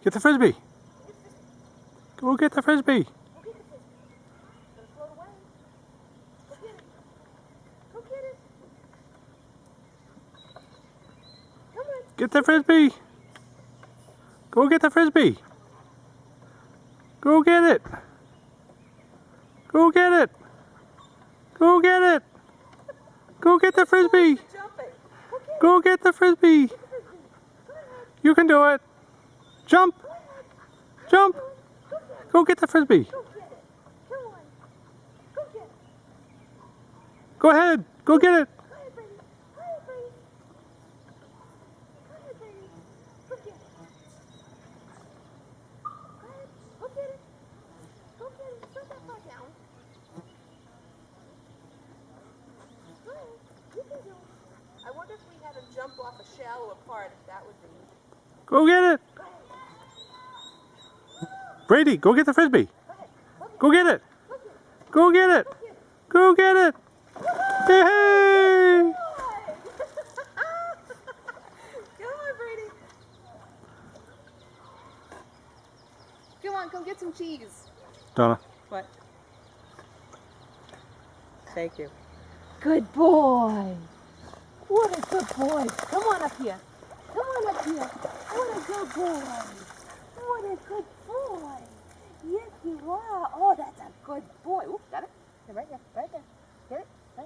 Get the frisbee. Go get the frisbee. Get the frisbee. Go get the frisbee. Go get it. Go get it. Go get it. Go get the frisbee. Go get the frisbee. You can do it. Jump. Jump. Go get the frisbee. Go ahead. Go get it. I wonder if we had him jump off a shallower part, if that would be... Go get it. Brady, go get the frisbee. Go get it. Go get it. Go get it. Hey! Come on, Brady. Come on, go get some cheese. Donna. What? Thank you. Good boy. What a good boy. Come on up here. Come on up here. What a good boy. What a good boy. Yes, you are. Oh, that's a good boy. Ooh, got it. Right here. Right.